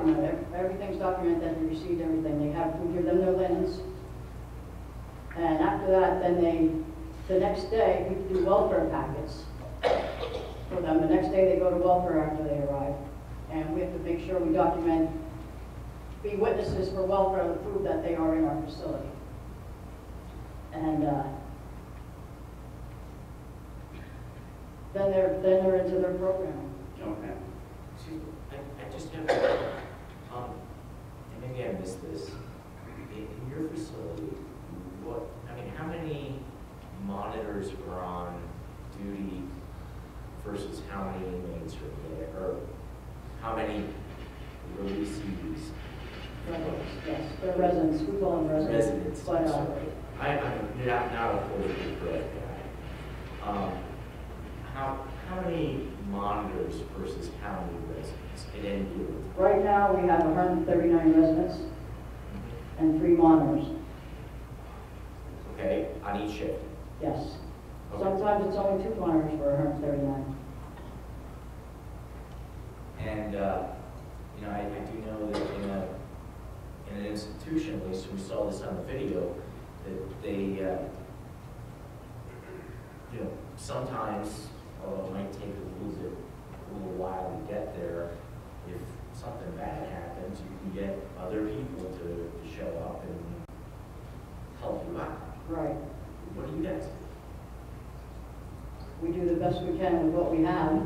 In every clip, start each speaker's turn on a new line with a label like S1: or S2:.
S1: documented. Everything's documented that they received everything. We give them their linens. And after that, then the next day, we do welfare packets for them. The next day, they go to welfare after they arrive. And we have to make sure we document, be witnesses for welfare to prove that they are in our facility. And then they're into their programming.
S2: Okay.
S3: Excuse me, I just have, and maybe I missed this. In your facility, how many monitors are on duty versus how many inmates are there, or how many releasees?
S1: Yes, they're residents. We call them residents.
S3: Residents.
S1: But,
S3: I'm not a politically correct guy. How many monitors versus how many residents in any given?
S1: right now, we have 139 residents and 3 monitors.
S3: Okay, on each shift.
S1: Yes.
S3: Okay.
S1: Sometimes it's only 2 monitors for 139.
S3: And I do know that in an institution, at least we saw this on the video, that they, sometimes, although it might take a little while to get there, if something bad happens, you can get other people to show up and help you out.
S1: Right.
S3: What do you guys do?
S1: We do the best we can with what we have.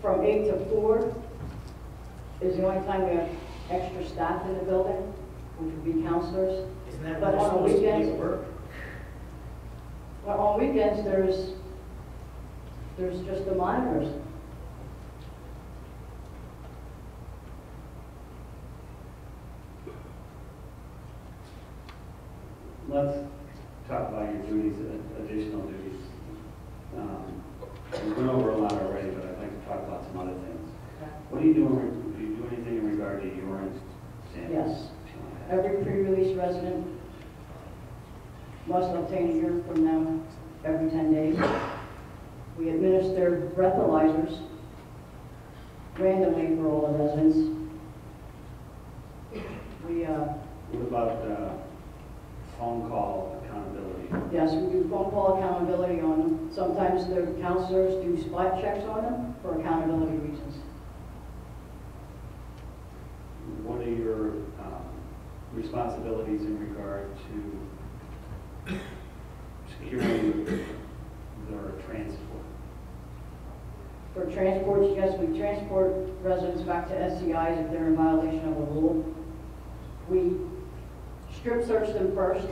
S1: From 8 to 4 is the only time we have extra staff in the building, which would be counselors.
S3: Isn't that
S1: But
S3: what
S1: on
S3: supposed to be
S1: weekends-
S3: at work?
S1: Well, on weekends, there's just the monitors.
S2: Let's talk about your duties, additional duties. We've went over a lot already, but I'd like to talk about some other things. What do you do? Do you do anything in regard to urine samples?
S1: Yes. Every pre-release resident must obtain a urine from them every 10 days. We administer breathalyzers randomly for all the residents.
S2: What about phone call accountability?
S1: Yes, we do phone call accountability on them. Sometimes the counselors do spot checks on them for accountability reasons.
S2: What are your responsibilities in regard to securing their transport?
S1: For transports, yes, we transport residents back to SCIs if they're in violation of a rule. We strip search them first.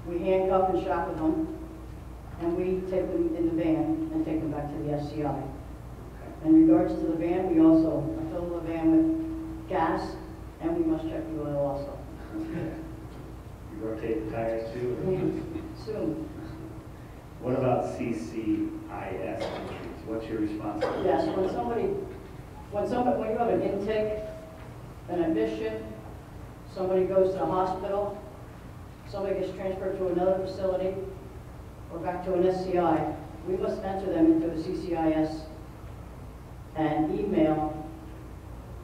S1: We handcuff and shackle them, and we take them in the van and take them back to the SCI. In regards to the van, we also fill the van with gas, and we must check the oil also.
S2: You rotate the tires too?
S1: Soon.
S2: What about CCIS entries? What's your responsibility?
S1: Yes, when you have an intake, an admission, somebody goes to the hospital, somebody gets transferred to another facility, or back to an SCI, we must enter them into a CCIS and email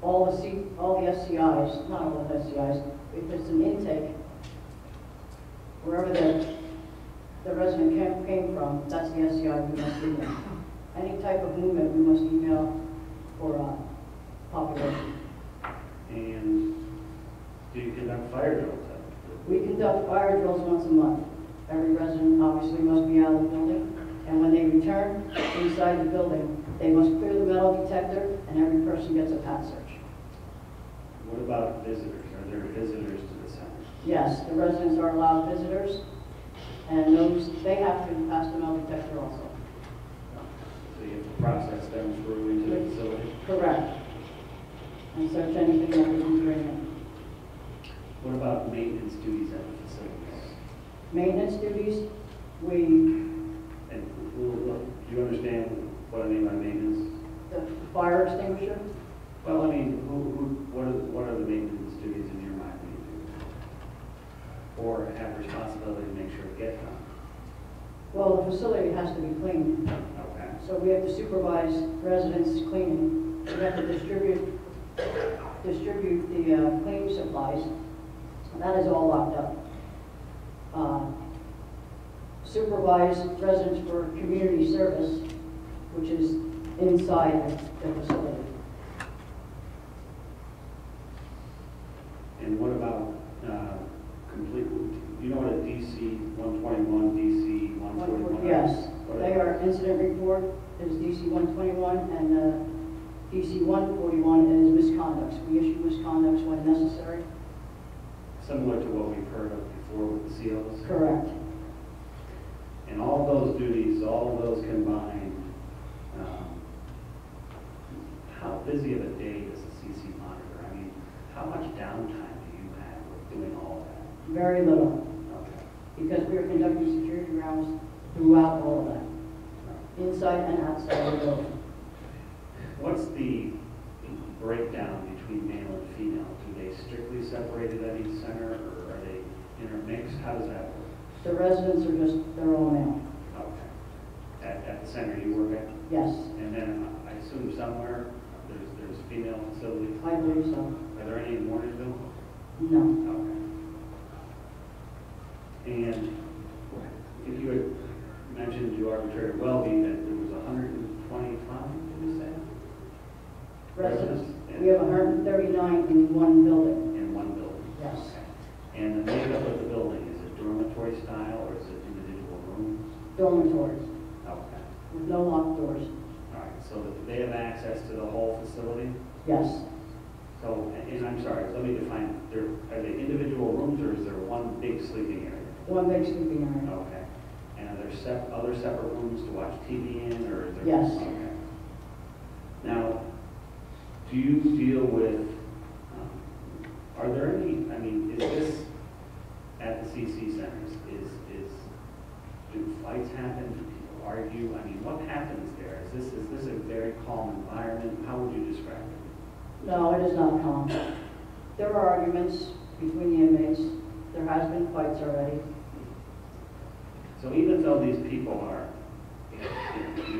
S1: all the SCIs, not all the SCIs, if it's an intake, wherever the resident came from, that's the SCI we must email. Any type of movement we must email for population.
S2: And do you conduct fire drills?
S1: We conduct fire drills once a month. Every resident obviously must be out of the building, and when they return inside the building, they must clear the metal detector, and every person gets a pat search.
S2: What about visitors? Are there visitors to the center?
S1: Yes, the residents are allowed visitors, and they have to pass the metal detector also.
S2: So you have to process them through into the facility?
S1: Correct. And search anything that we can bring in.
S2: What about maintenance duties at the facilities?
S1: Maintenance duties,
S2: And do you understand what I mean by maintenance?
S1: the fire extinguisher,
S2: Well, I mean, what are the maintenance duties in your mind when you do? Or have responsibility to make sure it gets done?
S1: well, the facility has to be cleaned,
S2: Okay.
S1: so we have to supervise residents cleaning. We have to distribute the cleaning supplies. That is all locked up. Supervise residents for community service, which is inside the facility.
S2: And what about complete, you know what a DC 121, DC 141?
S1: Yes, they are incident report is DC 121 and DC 141 is misconducts. We issue misconducts when necessary.
S2: Similar to what we've heard of before with the seals?
S1: Correct.
S2: And all those duties, all of those combined, how busy of a day does a CC monitor? I mean, how much downtime do you have with doing all of that?
S1: Very little,
S2: Okay.
S1: because we are conducting security rounds throughout all of that, inside and outside the building.
S2: What's the breakdown between male and female? Do they strictly separated at each center, or are they intermixed? How does that work?
S1: The residents are just their own male.
S2: Okay. At the center you work at?
S1: Yes,
S2: And then I assume somewhere there's female facilities?
S1: I believe so.
S2: Are there any in Warnersville?
S1: No.
S2: Okay. And if you had mentioned to arbitrary well-being that there was 125, did you say?
S1: Residents,
S2: And-
S1: we have 139 in one building.
S2: In one building?
S1: Yes.
S2: Okay. And the makeup of the building, is it dormitory style or is it individual rooms?
S1: Dormitories
S2: Okay.
S1: with no locked doors.
S2: All right, so they have access to the whole facility?
S1: Yes,
S2: So, and I'm sorry, let me define, are they individual rooms or is there one big sleeping area?
S1: one big sleeping area.
S2: Okay. And are there other separate rooms to watch TV in, or is there?
S1: Yes.
S2: Okay. Now, do you deal with, are there any, I mean, is this at the CC centers, do fights happen, do people argue? I mean, what happens there? Is this a very calm environment? How would you describe it?
S1: No, it is not calm. There are arguments between the inmates. There has been fights already.
S2: So even though these people are, you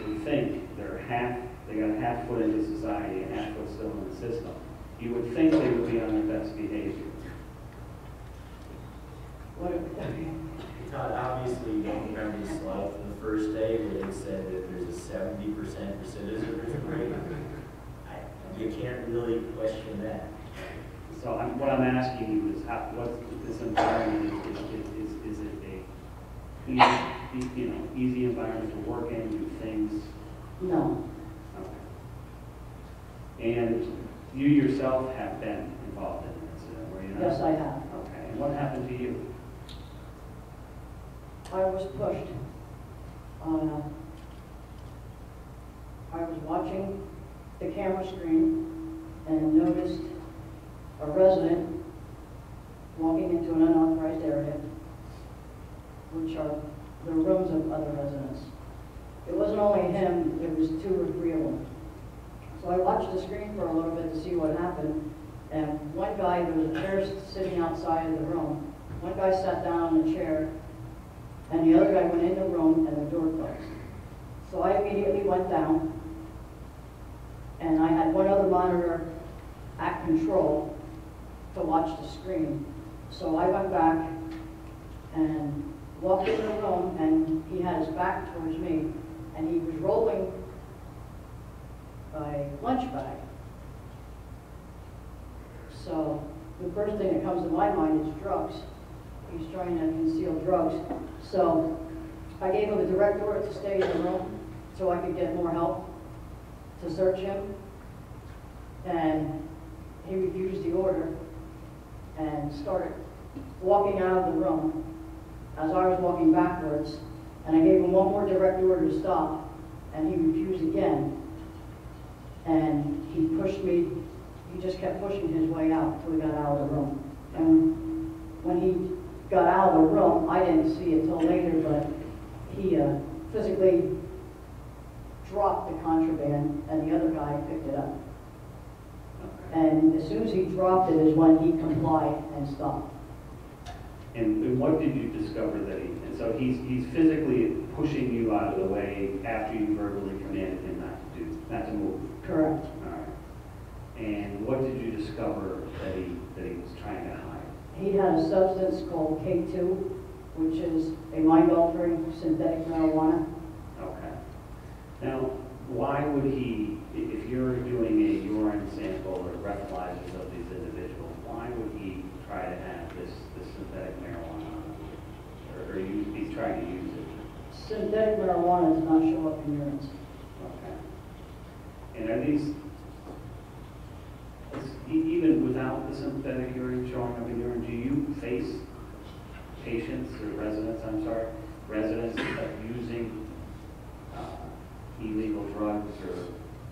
S2: would think they got a half foot into society, a half foot still in the system, you would think they would be on their best behavior.
S1: What,
S3: Todd, obviously you don't remember the slide from the first day where they said that there's a 70% recidivism rate. You can't really question that.
S2: So what I'm asking you is, what's this environment? Is it a easy environment to work in? Do things?
S1: no,
S2: Okay. And you yourself have been involved in this, were you not?
S1: yes, I have.
S2: Okay. And what happened to you?
S1: I was pushed. I was watching the camera screen and noticed a resident walking into an unauthorized area, which are the rooms of other residents. It wasn't only him, it was 2 or 3 of them. So I watched the screen for a little bit to see what happened, and one guy, there was a chair sitting outside of the room. One guy sat down on the chair, and the other guy went in the room and the door closed. So I immediately went down, and I had one other monitor at control to watch the screen. So I went back and walked into the room, and he had his back towards me, and he was rolling a lunch bag. So the first thing that comes to my mind is drugs. He's trying to conceal drugs. So I gave him a direct order to stay in the room so I could get more help to search him. And he refused the order and started walking out of the room as I was walking backwards. And I gave him one more direct order to stop, and he refused again. And he pushed me, he just kept pushing his way out until he got out of the room. And when he got out of the room, I didn't see it till later, but he physically dropped the contraband, and the other guy picked it up. And as soon as he dropped it is when he complied and stopped.
S2: And what did you discover that and so he's physically pushing you out of the way after you verbally commanded him not to move?
S1: Correct.
S2: All right. And what did you discover that he was trying to hide?
S1: He had a substance called K2, which is a mind-altering synthetic marijuana.
S2: Okay. Now, why would he, if you're doing a urine sample or breathalyzers of these individuals, why would he try to have this synthetic marijuana on him? Or he's trying to use it?
S1: Synthetic marijuana does not show up in urines.
S2: Okay. And are these, even without the synthetic urine showing up in urine, do you face patients or residents, residents using illegal drugs or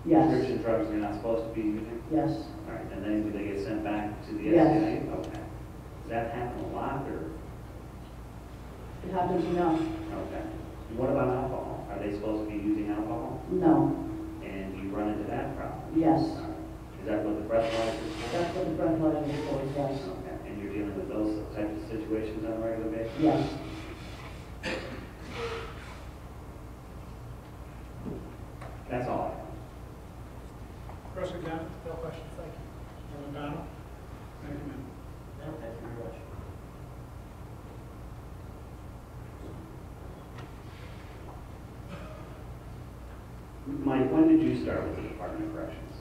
S1: Yes.
S2: prescription drugs they're not supposed to be using?
S1: Yes.
S2: All right, and then do they get sent back to the
S1: Yes.
S2: SCA? Okay. Does that happen a lot, or?
S1: It happens enough.
S2: Okay. What about alcohol? Are they supposed to be using alcohol?
S1: No.
S2: And you run into that problem?
S1: Yes.
S2: All right. Is that what the breathalyzer is for?
S1: That's what the breathalyzer is for, yes.
S2: Okay. And you're dealing with those types of situations on a regular basis?
S1: Yes.
S2: That's all I have.
S4: Question again? No question. Thank you. Member Donald? Thank you, ma'am.
S3: No, thank you very much.
S2: Mike, when did you start with the Department of Corrections?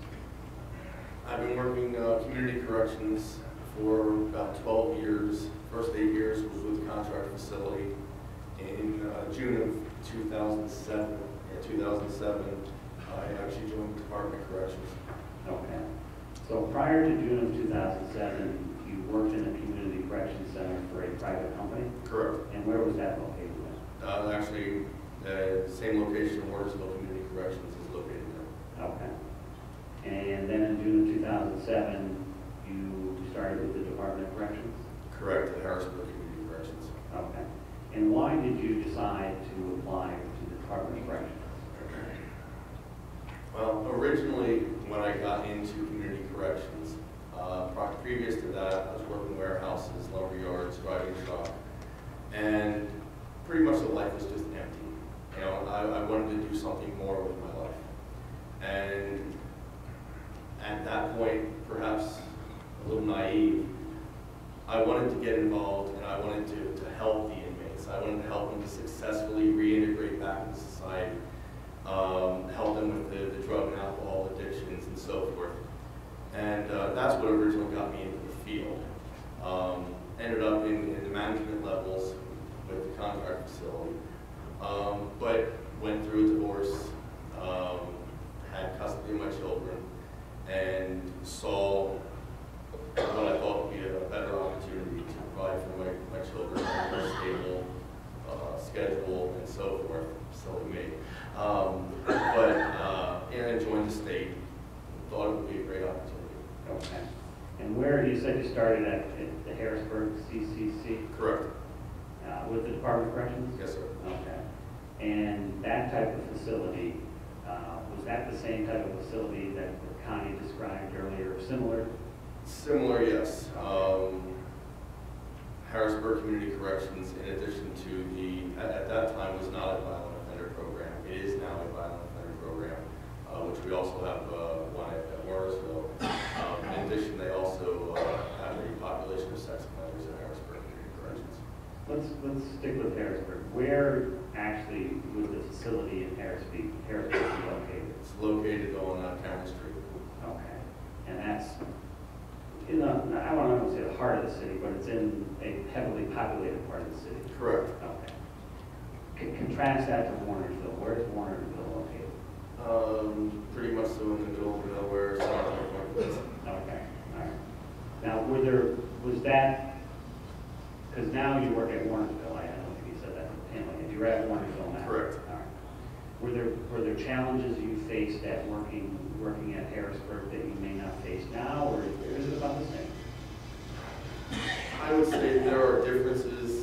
S5: I've been working community corrections for about 12 years. First 8 years was with the contract facility. In June of 2007, I actually joined the Department of Corrections.
S2: Okay. So prior to June of 2007, you worked in a community corrections center for a private company?
S5: Correct.
S2: And where was that located?
S5: Actually, same location Watersville Community Corrections is located there.
S2: Okay. And then in June of 2007, you started with the Department of Corrections?
S5: Correct, at Harrisburg Community Corrections.
S2: Okay. And why did you decide to apply to the Department of Corrections?
S5: Well, originally, when I got into community corrections, previous to that, I was working warehouses, lumber yards, driving truck, and pretty much the life was just empty. You know, I wanted to do something more with my life. And at that point, perhaps a little naive, I wanted to get involved and I wanted to help the inmates. I wanted to help them to successfully reintegrate back into society, help them with the drug and alcohol addictions and so forth. And that's what originally got me into the field. Ended up in the management levels with the contract facility, but went through a divorce, had custody of my children, and saw what I thought would be a better opportunity to provide for my children a more stable schedule and so forth, silly me. And joined the state, thought it would be a great opportunity.
S2: Okay. And where, you said you started at the Harrisburg CCC?
S5: Correct.
S2: With the Department of Corrections?
S5: Yes, sir.
S2: Okay. And that type of facility, was that the same type of facility that Connie described earlier, or similar?
S5: Similar, yes. Harrisburg Community Corrections, in addition to at that time was not a violent offender program. It is now a violent offender program, which we also have one at Watersville. In addition, they also have a population of sex offenders at Harrisburg Community Corrections.
S2: Let's stick with Harrisburg. Where actually would the facility in Harrisburg be located?
S5: It's located on Cameron Street.
S2: Okay. And that's in the, I don't want to say the heart of the city, but it's in a heavily populated part of the city.
S5: Correct.
S2: Okay. Contrast that to Warnersville. Where's Warnersville located?
S5: Pretty much so in the middle of nowhere.
S2: Okay. All right. Now, was that, because now you work at Warnersville, I don't think you said that to Pamela, you're at Warnersville now.
S5: Correct.
S2: All right. Were there challenges you faced at working at Harrisburg that you may not face now, or is it about the same?
S5: I would say there are differences